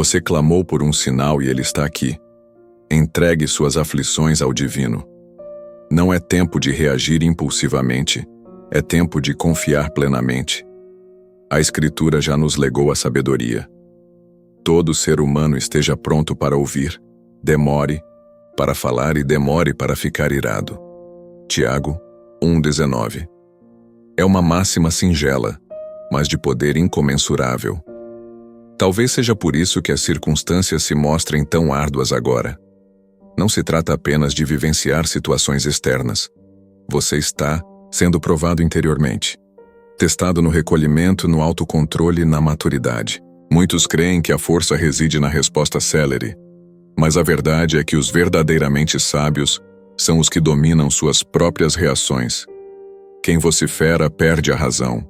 Você clamou por um sinal e ele está aqui. Entregue suas aflições ao divino. Não é tempo de reagir impulsivamente, é tempo de confiar plenamente. A Escritura já nos legou a sabedoria. Todo ser humano esteja pronto para ouvir, demore para falar e demore para ficar irado. Tiago 1,19. É uma máxima singela, mas de poder incomensurável. Talvez seja por isso que as circunstâncias se mostrem tão árduas agora. Não se trata apenas de vivenciar situações externas. Você está sendo provado interiormente. Testado no recolhimento, no autocontrole e na maturidade. Muitos creem que a força reside na resposta célere, mas a verdade é que os verdadeiramente sábios são os que dominam suas próprias reações. Quem vocifera perde a razão.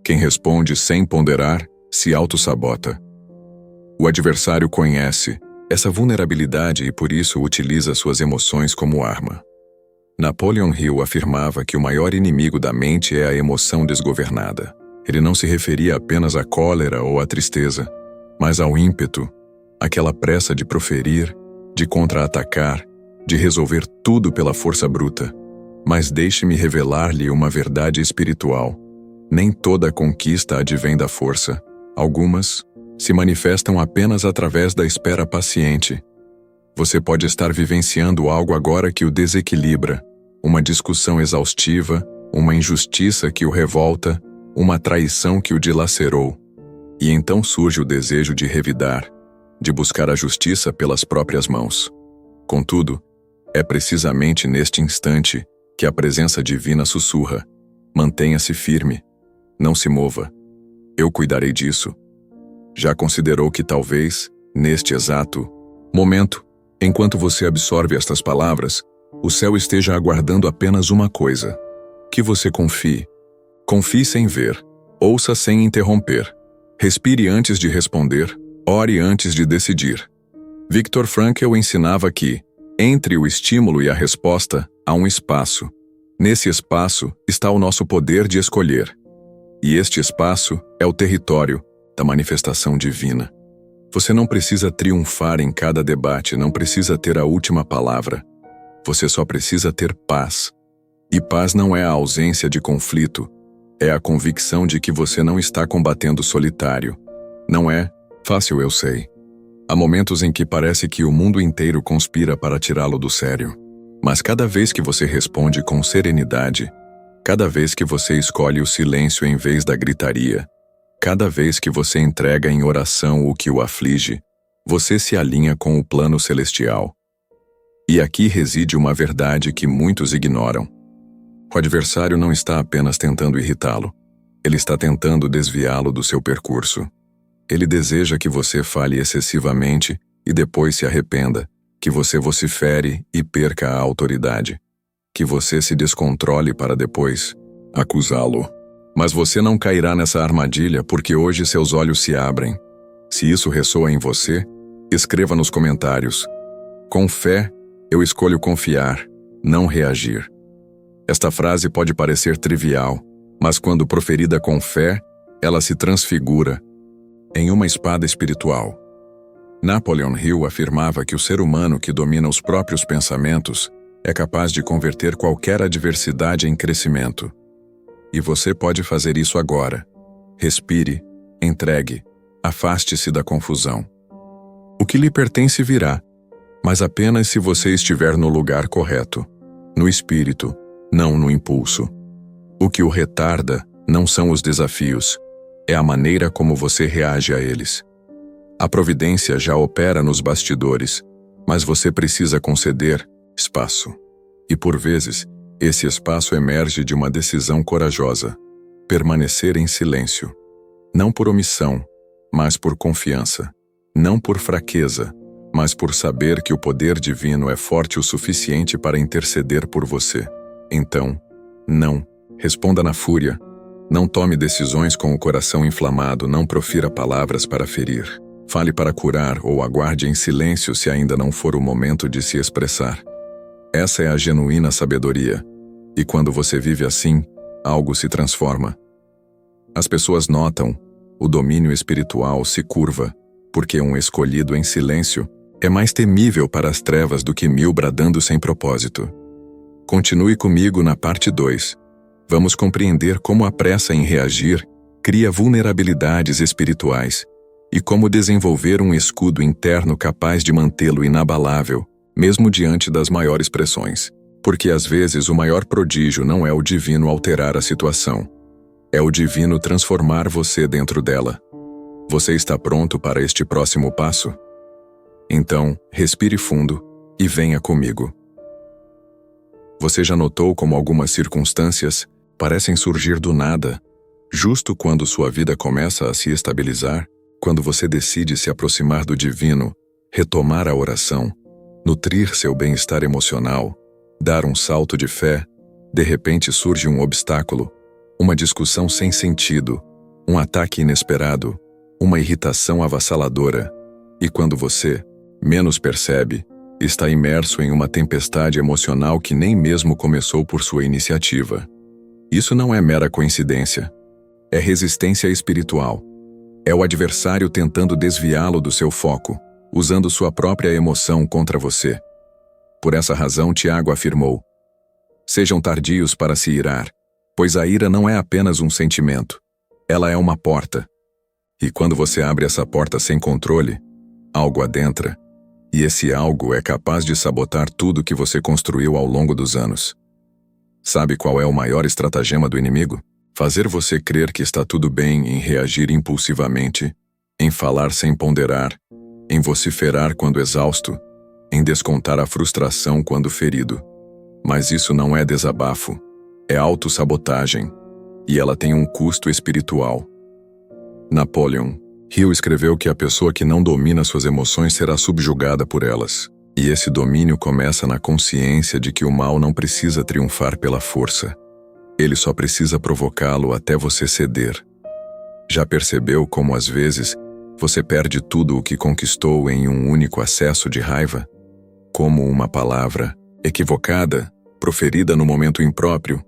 Quem responde sem ponderar se autossabota. O adversário conhece essa vulnerabilidade e por isso utiliza suas emoções como arma. Napoleon Hill afirmava que o maior inimigo da mente é a emoção desgovernada. Ele não se referia apenas à cólera ou à tristeza, mas ao ímpeto, aquela pressa de proferir, de contra-atacar, de resolver tudo pela força bruta. Mas deixe-me revelar-lhe uma verdade espiritual. Nem toda conquista advém da força. Algumas se manifestam apenas através da espera paciente. Você pode estar vivenciando algo agora que o desequilibra, uma discussão exaustiva, uma injustiça que o revolta, uma traição que o dilacerou. E então surge o desejo de revidar, de buscar a justiça pelas próprias mãos. Contudo, é precisamente neste instante que a presença divina sussurra: mantenha-se firme, não se mova, eu cuidarei disso. Já considerou que talvez, neste exato momento, enquanto você absorve estas palavras, o céu esteja aguardando apenas uma coisa: que você confie. Confie sem ver, ouça sem interromper, respire antes de responder, ore antes de decidir. Viktor Frankl ensinava que, entre o estímulo e a resposta, há um espaço. Nesse espaço está o nosso poder de escolher. E este espaço é o território da manifestação divina. Você não precisa triunfar em cada debate, não precisa ter a última palavra. Você só precisa ter paz. E paz não é a ausência de conflito, é a convicção de que você não está combatendo solitário. Não é fácil, eu sei. Há momentos em que parece que o mundo inteiro conspira para tirá-lo do sério. Mas cada vez que você responde com serenidade, cada vez que você escolhe o silêncio em vez da gritaria, cada vez que você entrega em oração o que o aflige, você se alinha com o plano celestial. E aqui reside uma verdade que muitos ignoram. O adversário não está apenas tentando irritá-lo, ele está tentando desviá-lo do seu percurso. Ele deseja que você fale excessivamente e depois se arrependa, que você vocifere e perca a autoridade, que você se descontrole para depois acusá-lo. Mas você não cairá nessa armadilha porque hoje seus olhos se abrem. Se isso ressoa em você, escreva nos comentários: com fé, eu escolho confiar, não reagir. Esta frase pode parecer trivial, mas quando proferida com fé, ela se transfigura em uma espada espiritual. Napoleon Hill afirmava que o ser humano que domina os próprios pensamentos é capaz de converter qualquer adversidade em crescimento. E você pode fazer isso agora. Respire, entregue, afaste-se da confusão. O que lhe pertence virá, mas apenas se você estiver no lugar correto, no espírito, não no impulso. O que o retarda não são os desafios, é a maneira como você reage a eles. A providência já opera nos bastidores, mas você precisa conceder espaço. E por vezes, esse espaço emerge de uma decisão corajosa: permanecer em silêncio. Não por omissão, mas por confiança. Não por fraqueza, mas por saber que o poder divino é forte o suficiente para interceder por você. Então, não responda na fúria. Não tome decisões com o coração inflamado, não profira palavras para ferir. Fale para curar ou aguarde em silêncio se ainda não for o momento de se expressar. Essa é a genuína sabedoria. E quando você vive assim, algo se transforma. As pessoas notam, o domínio espiritual se curva, porque um escolhido em silêncio é mais temível para as trevas do que 1000 bradando sem propósito. Continue comigo na parte 2. Vamos compreender como a pressa em reagir cria vulnerabilidades espirituais e como desenvolver um escudo interno capaz de mantê-lo inabalável, mesmo diante das maiores pressões. Porque às vezes o maior prodígio não é o divino alterar a situação. É o divino transformar você dentro dela. Você está pronto para este próximo passo? Então, respire fundo e venha comigo. Você já notou como algumas circunstâncias parecem surgir do nada, justo quando sua vida começa a se estabilizar, quando você decide se aproximar do divino, retomar a oração, nutrir seu bem-estar emocional, dar um salto de fé, de repente surge um obstáculo, uma discussão sem sentido, um ataque inesperado, uma irritação avassaladora, e quando você, menos percebe, está imerso em uma tempestade emocional que nem mesmo começou por sua iniciativa. Isso não é mera coincidência. É resistência espiritual. É o adversário tentando desviá-lo do seu foco, usando sua própria emoção contra você. Por essa razão, Tiago afirmou: sejam tardios para se irar, pois a ira não é apenas um sentimento. Ela é uma porta. E quando você abre essa porta sem controle, algo adentra, e esse algo é capaz de sabotar tudo que você construiu ao longo dos anos. Sabe qual é o maior estratagema do inimigo? Fazer você crer que está tudo bem em reagir impulsivamente, em falar sem ponderar, em vociferar quando exausto, em descontar a frustração quando ferido. Mas isso não é desabafo, é autossabotagem, e ela tem um custo espiritual. Napoleon Hill escreveu que a pessoa que não domina suas emoções será subjugada por elas, e esse domínio começa na consciência de que o mal não precisa triunfar pela força. Ele só precisa provocá-lo até você ceder. Já percebeu como às vezes você perde tudo o que conquistou em um único acesso de raiva? Como uma palavra equivocada, proferida no momento impróprio,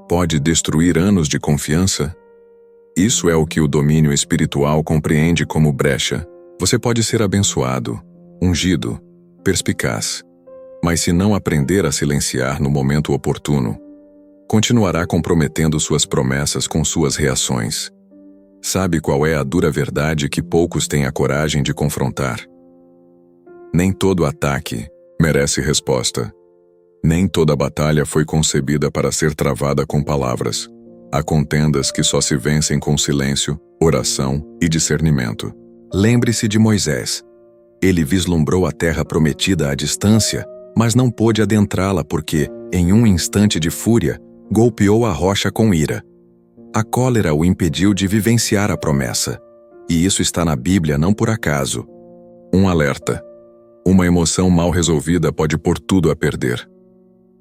pode destruir anos de confiança? Isso é o que o domínio espiritual compreende como brecha. Você pode ser abençoado, ungido, perspicaz, mas se não aprender a silenciar no momento oportuno, continuará comprometendo suas promessas com suas reações. Sabe qual é a dura verdade que poucos têm a coragem de confrontar? Nem todo ataque merece resposta. Nem toda batalha foi concebida para ser travada com palavras. Há contendas que só se vencem com silêncio, oração e discernimento. Lembre-se de Moisés. Ele vislumbrou a terra prometida à distância, mas não pôde adentrá-la porque, em um instante de fúria, golpeou a rocha com ira. A cólera o impediu de vivenciar a promessa. E isso está na Bíblia não por acaso. Um alerta. Uma emoção mal resolvida pode pôr tudo a perder.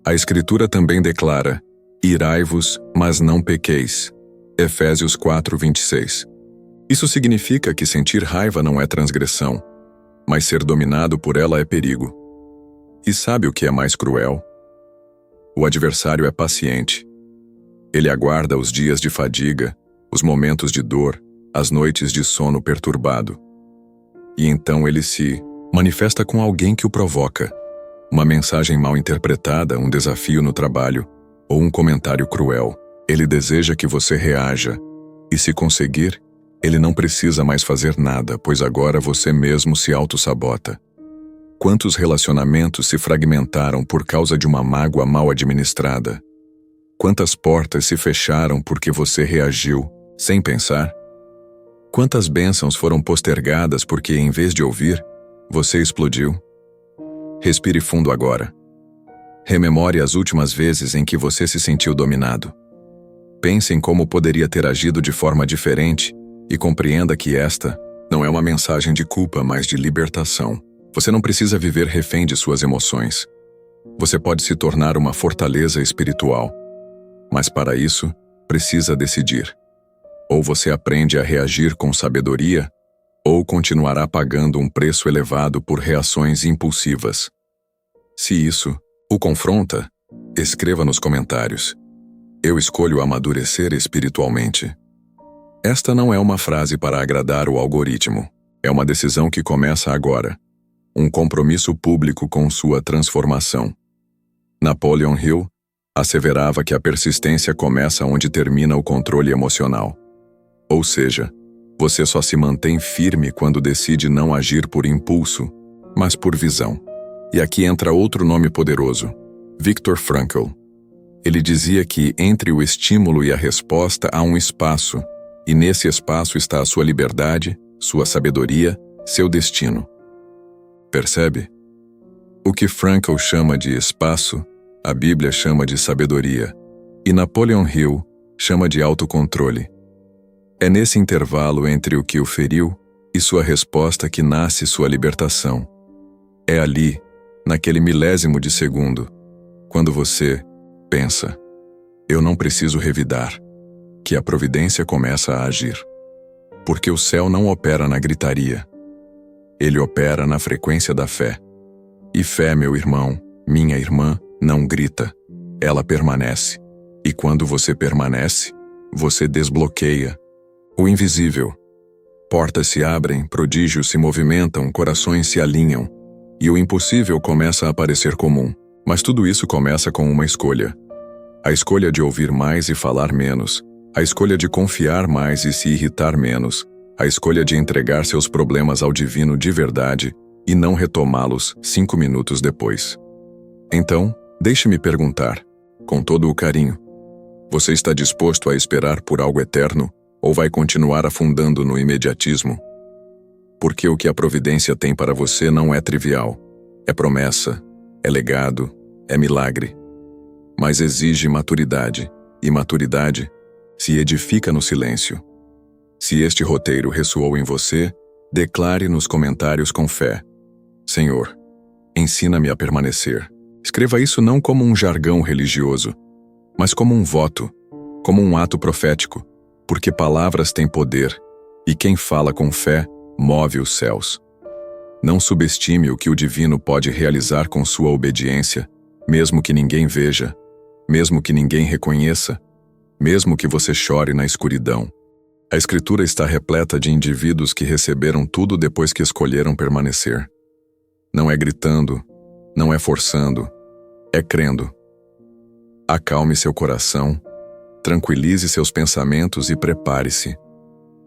A Escritura também declara: irai-vos, mas não pequeis. Efésios 4:26. Isso significa que sentir raiva não é transgressão, mas ser dominado por ela é perigo. E sabe o que é mais cruel? O adversário é paciente. Ele aguarda os dias de fadiga, os momentos de dor, as noites de sono perturbado. E então ele se manifesta com alguém que o provoca. Uma mensagem mal interpretada, um desafio no trabalho, ou um comentário cruel. Ele deseja que você reaja, e se conseguir, ele não precisa mais fazer nada, pois agora você mesmo se autossabota. Quantos relacionamentos se fragmentaram por causa de uma mágoa mal administrada? Quantas portas se fecharam porque você reagiu, sem pensar? Quantas bênçãos foram postergadas porque, em vez de ouvir, você explodiu? Respire fundo agora. Rememore as últimas vezes em que você se sentiu dominado. Pense em como poderia ter agido de forma diferente e compreenda que esta não é uma mensagem de culpa, mas de libertação. Você não precisa viver refém de suas emoções. Você pode se tornar uma fortaleza espiritual. Mas para isso, precisa decidir. Ou você aprende a reagir com sabedoria, ou continuará pagando um preço elevado por reações impulsivas. Se isso o confronta, escreva nos comentários: eu escolho amadurecer espiritualmente. Esta não é uma frase para agradar o algoritmo. É uma decisão que começa agora. Um compromisso público com sua transformação. Napoleon Hill asseverava que a persistência começa onde termina o controle emocional. Ou seja, você só se mantém firme quando decide não agir por impulso, mas por visão. E aqui entra outro nome poderoso, Viktor Frankl. Ele dizia que entre o estímulo e a resposta há um espaço, e nesse espaço está a sua liberdade, sua sabedoria, seu destino. Percebe? O que Frankl chama de espaço, a Bíblia chama de sabedoria, e Napoleon Hill chama de autocontrole. É nesse intervalo entre o que o feriu e sua resposta que nasce sua libertação. É ali, naquele milésimo de segundo, quando você pensa, eu não preciso revidar, que a providência começa a agir. Porque o céu não opera na gritaria. Ele opera na frequência da fé. E fé, meu irmão, minha irmã, não grita. Ela permanece. E quando você permanece, você desbloqueia o invisível. Portas se abrem, prodígios se movimentam, corações se alinham. E o impossível começa a parecer comum. Mas tudo isso começa com uma escolha. A escolha de ouvir mais e falar menos. A escolha de confiar mais e se irritar menos. A escolha de entregar seus problemas ao divino de verdade e não retomá-los 5 minutos depois. Então, deixe-me perguntar, com todo o carinho, você está disposto a esperar por algo eterno ou vai continuar afundando no imediatismo? Porque o que a providência tem para você não é trivial. É promessa, é legado, é milagre. Mas exige maturidade, e maturidade se edifica no silêncio. Se este roteiro ressoou em você, declare nos comentários com fé: Senhor, ensina-me a permanecer. Escreva isso não como um jargão religioso, mas como um voto, como um ato profético, porque palavras têm poder, e quem fala com fé move os céus. Não subestime o que o divino pode realizar com sua obediência, mesmo que ninguém veja, mesmo que ninguém reconheça, mesmo que você chore na escuridão. A Escritura está repleta de indivíduos que receberam tudo depois que escolheram permanecer. Não é gritando, não é forçando, é crendo. Acalme seu coração, tranquilize seus pensamentos e prepare-se.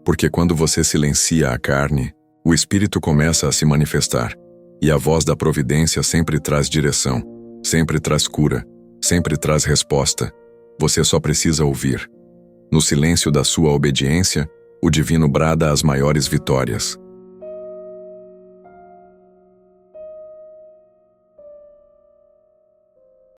Porque quando você silencia a carne, o Espírito começa a se manifestar, e a voz da providência sempre traz direção, sempre traz cura, sempre traz resposta. Você só precisa ouvir. No silêncio da sua obediência, o divino brada as maiores vitórias.